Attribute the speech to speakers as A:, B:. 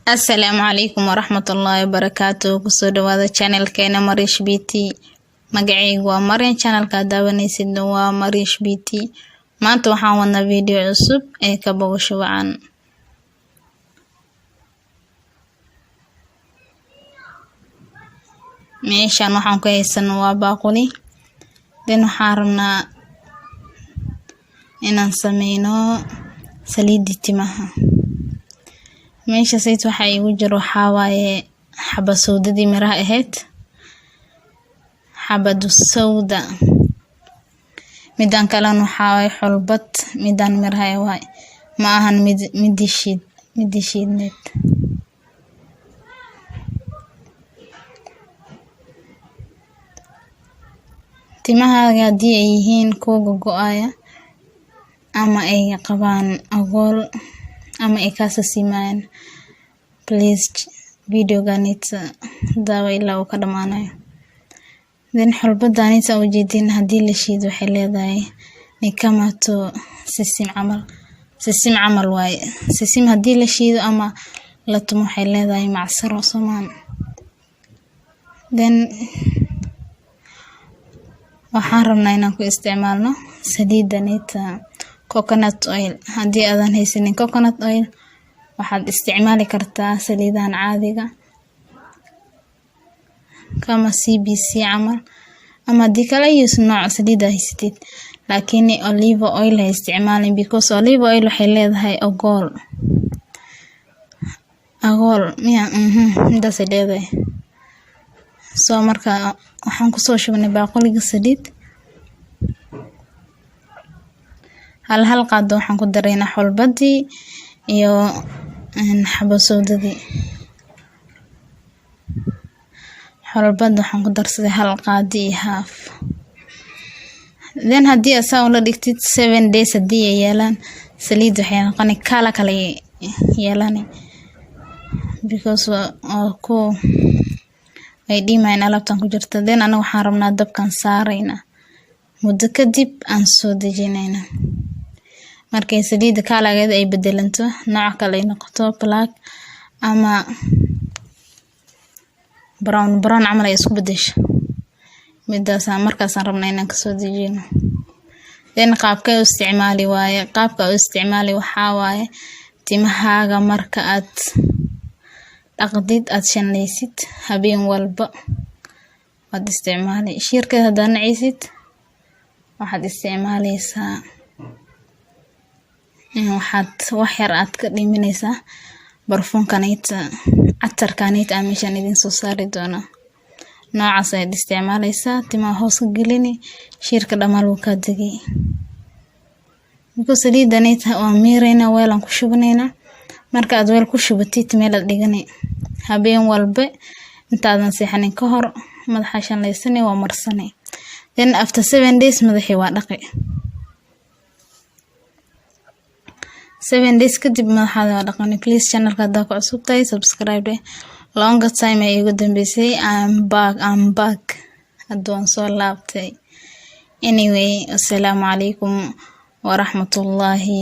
A: Assalamu alaikum warahmatullahi wabarakatuh. Kusoo dhawaada channelkeena Marish Beauty. Magacaygu waa Marian, channelka daawanaysid waa Marish Beauty. Maanta waxaan wadnaa video cusub ee ka bogasho wacan. Meeshaan waxaan ku haysanaa waa baaquli. Waxaan rabnaa inaan sameyno saliid timaha. meesha sayt waxa igu jiro waxa waaye xabad sawdadii miraha ahayd, xabad sawda, midaan kalena waxa waaye xulbad, midaan miraha waaye ma ahan mid shiidneed. timahaaga haddii ay yihiin kuwa go'aya ama ay qabaan agool ama ay kaasasimaan, please videoganita daawa ilaa uu ka dhamaanayo. xulbadanita u jeedin haddii la shiido waxay leedahay nikamato sisim camal waaye. sisim haddii la shiido ama la tumo waxay leedahay macsaro Soomaan. waxaan rabnaa inaan ku isticmaalno saliidanita coconut oil. haddii aadan haysanin coconut oil waxaad isticmaali kartaa saliidan caadiga kama CBC camal, ama haddii kale use nooc saliida haysatid, laakiin olive oil ha isticmaalin because olive oil waxay leedahay agool midaas ay leedahay. soo marka waxaan kusoo shubnay baaquliga saliid. hal qaado waxaan ku dareynaa xulbadii iyo xabad sawdadii. xulbad waxaan ku darsaday hal qaado iyo half. haddii asaa la dhigtid 7 days haddii ay yeelaan saliid waxay noqon kala yeelaan because ku ay dhimayn alaabtan ku jirta. anaga waxaan rabnaa dabkan saarayna muddo kadib aan soo dejinayna. markay saliida kalageeda ay bedelanto nooc kale ay noqoto black ama brown camal ay isku bedesho, midaas markaasaan rabnaa inaan ka soo dejino. qaabka u isticmaali waxa waaye timahaaga marka aad dhaqdid aad shanlaysid habeen walba waad isticmaali. shiirka haddii nacaysid waxaad isticmaalaysaa wax yar aad ka dhiminaysaa barfuunkanayta catarkanayta aan meeshaan idin soo saari doona. noocaas ayaad isticmaalaysaa, timaha hoos ka gelini, shiirka dhammaan wuu ka degay. saliidanayta waa miirayna, weelaan ku shubanaynaa. marka aad weel ku shubatid meel aad dhigani habeen walba intaadan seexanin ka hor madaxa shanlaysani waa marsani. after 7 days madaxii waa dhaqi. 7 days kadib madaxaada waa dhaqani. please channelka haddaa ku cusub tahay subscribe. longer time ay igu dambeysay I'm back haddaan soo laabtay. anyway, assalaamu calaykum warahmatullahi